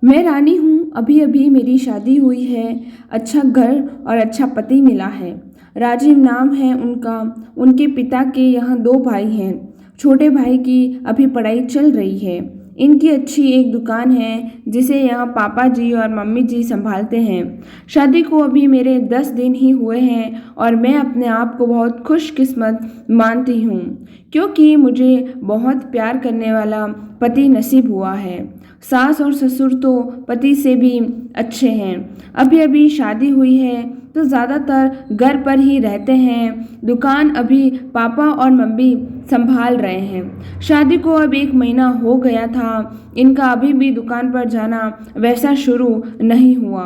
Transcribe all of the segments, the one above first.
मैं रानी हूँ, अभी अभी मेरी शादी हुई है, अच्छा घर और अच्छा पति मिला है। राजीव नाम है उनका। उनके पिता के यहाँ दो भाई हैं। छोटे भाई की अभी पढ़ाई चल रही है। इनकी अच्छी एक दुकान है जिसे यहाँ पापा जी और मम्मी जी संभालते हैं। शादी को अभी मेरे 10 दिन ही हुए हैं और मैं अपने आप को बहुत खुशकिस्मत मानती हूँ क्योंकि मुझे बहुत प्यार करने वाला पति नसीब हुआ है। सास और ससुर तो पति से भी अच्छे हैं। अभी अभी शादी हुई है तो ज़्यादातर घर पर ही रहते हैं। दुकान अभी पापा और मम्मी संभाल रहे हैं। शादी को अब 1 महीना हो गया था। इनका अभी भी दुकान पर जाना वैसा शुरू नहीं हुआ।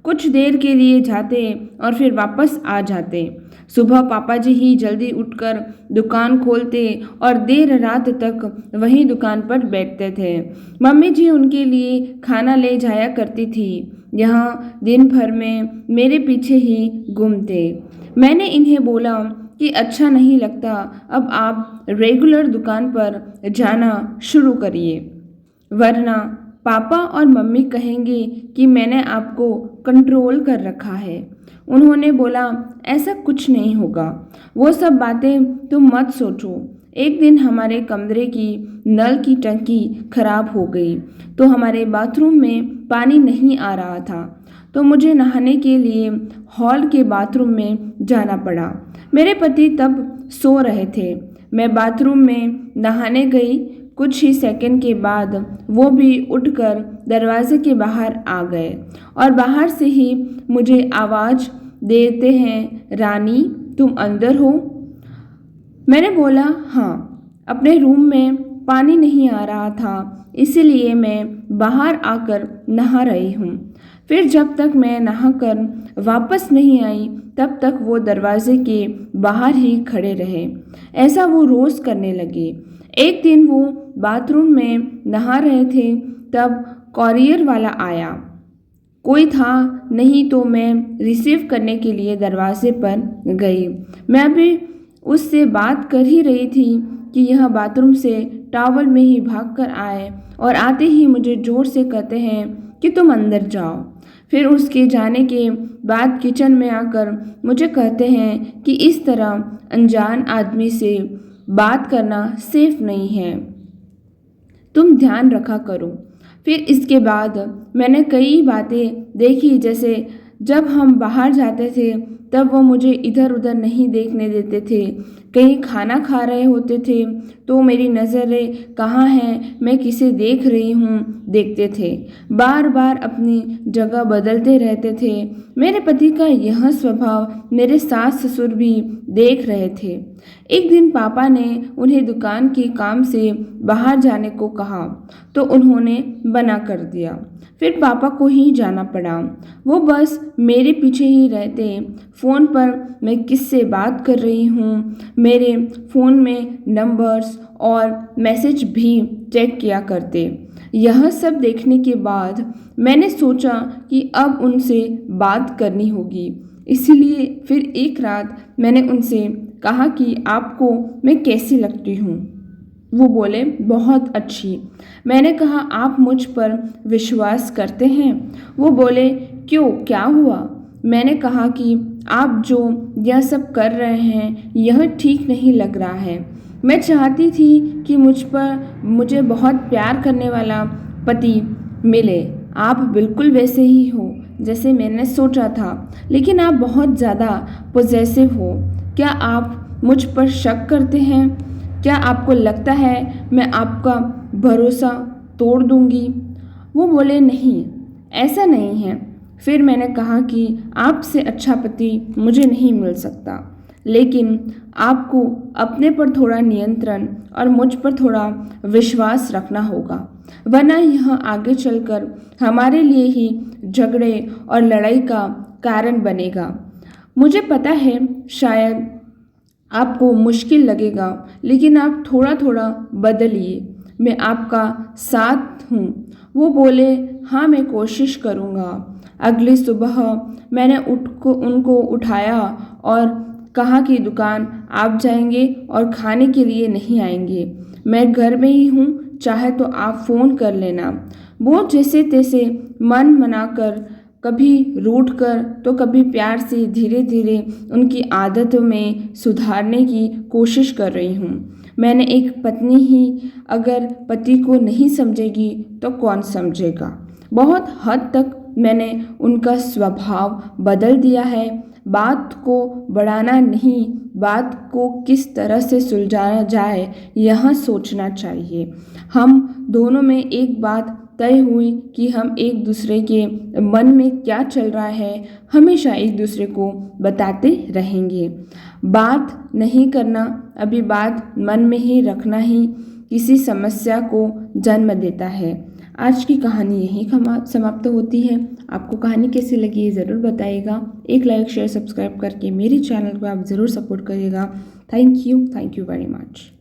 कुछ देर के लिए जाते और फिर वापस आ जाते। सुबह पापा जी ही जल्दी उठकर दुकान खोलते और देर रात तक वहीं दुकान पर बैठते थे। मम्मी जी उनके लिए खाना ले जाया करती थी। यहाँ दिन भर में मेरे पीछे ही घूमते। मैंने इन्हें बोला कि अच्छा नहीं लगता, अब आप रेगुलर दुकान पर जाना शुरू करिए, वरना पापा और मम्मी कहेंगे कि मैंने आपको कंट्रोल कर रखा है। उन्होंने बोला, ऐसा कुछ नहीं होगा, वो सब बातें तुम मत सोचो। एक दिन हमारे कमरे की नल की टंकी खराब हो गई तो हमारे बाथरूम में पानी नहीं आ रहा था, तो मुझे नहाने के लिए हॉल के बाथरूम में जाना पड़ा। मेरे पति तब सो रहे थे। मैं बाथरूम में नहाने गई। कुछ ही सेकंड के बाद वो भी उठकर दरवाजे के बाहर आ गए और बाहर से ही मुझे आवाज़ देते हैं, रानी तुम अंदर हो? मैंने बोला, हाँ। अपने रूम में पानी नहीं आ रहा था, इसीलिए मैं बाहर आकर नहा रही हूँ। फिर जब तक मैं नहाकर वापस नहीं आई तब तक वो दरवाजे के बाहर ही खड़े रहे। ऐसा वो रोज़ करने लगे। एक दिन वो बाथरूम में नहा रहे थे तब कॉरियर वाला आया। कोई था नहीं तो मैं रिसीव करने के लिए दरवाजे पर गई। मैं अभी उससे बात कर ही रही थी कि यह बाथरूम से टॉवल में ही भागकर आए और आते ही मुझे ज़ोर से कहते हैं कि तुम अंदर जाओ। फिर उसके जाने के बाद किचन में आकर मुझे कहते हैं कि इस तरह अनजान आदमी से बात करना सेफ नहीं है, तुम ध्यान रखा करो। फिर इसके बाद मैंने कई बातें देखी, जैसे जब हम बाहर जाते थे तब वो मुझे इधर उधर नहीं देखने देते थे। कहीं खाना खा रहे होते थे तो मेरी नज़रें कहाँ हैं, मैं किसे देख रही हूँ, देखते थे। बार बार अपनी जगह बदलते रहते थे। मेरे पति का यह स्वभाव मेरे सास ससुर भी देख रहे थे। एक दिन पापा ने उन्हें दुकान के काम से बाहर जाने को कहा तो उन्होंने मना कर दिया। फिर पापा को ही जाना पड़ा। वो बस मेरे पीछे ही रहते। फ़ोन पर मैं किससे बात कर रही हूँ, मेरे फ़ोन में नंबर्स और मैसेज भी चेक किया करते। यह सब देखने के बाद मैंने सोचा कि अब उनसे बात करनी होगी। इसलिए फिर एक रात मैंने उनसे कहा कि आपको मैं कैसी लगती हूँ? वो बोले, बहुत अच्छी। मैंने कहा, आप मुझ पर विश्वास करते हैं? वो बोले, क्यों, क्या हुआ? मैंने कहा कि आप जो यह सब कर रहे हैं यह ठीक नहीं लग रहा है। मैं चाहती थी कि मुझे बहुत प्यार करने वाला पति मिले। आप बिल्कुल वैसे ही हो जैसे मैंने सोचा था, लेकिन आप बहुत ज़्यादा पॉसेसिव हो। क्या आप मुझ पर शक करते हैं? क्या आपको लगता है मैं आपका भरोसा तोड़ दूंगी? वो बोले, नहीं, ऐसा नहीं है। फिर मैंने कहा कि आपसे अच्छा पति मुझे नहीं मिल सकता, लेकिन आपको अपने पर थोड़ा नियंत्रण और मुझ पर थोड़ा विश्वास रखना होगा, वरना यह आगे चलकर हमारे लिए ही झगड़े और लड़ाई का कारण बनेगा। मुझे पता है शायद आपको मुश्किल लगेगा, लेकिन आप थोड़ा थोड़ा बदलिए। मैं आपका साथ हूँ। वो बोले, हाँ, मैं कोशिश करूँगा। अगली सुबह मैंने उनको उठाया और कहा कि दुकान आप जाएंगे और खाने के लिए नहीं आएंगे। मैं घर में ही हूँ, चाहे तो आप फ़ोन कर लेना। वो जैसे तैसे मन मनाकर, कभी रूठ कर तो कभी प्यार से धीरे धीरे उनकी आदतों में सुधारने की कोशिश कर रही हूँ। मैंने एक पत्नी ही अगर पति को नहीं समझेगी तो कौन समझेगा। बहुत हद तक मैंने उनका स्वभाव बदल दिया है। बात को बढ़ाना नहीं, बात को किस तरह से सुलझाया जाए यह सोचना चाहिए। हम दोनों में एक बात तय हुई कि हम एक दूसरे के मन में क्या चल रहा है हमेशा एक दूसरे को बताते रहेंगे। बात नहीं करना, अभी बात मन में ही रखना ही किसी समस्या को जन्म देता है। आज की कहानी यहीं समाप्त होती है। आपको कहानी कैसी लगी ये ज़रूर बताइएगा। एक लाइक शेयर सब्सक्राइब करके मेरे चैनल को आप ज़रूर सपोर्ट करिएगा। Thank you very much.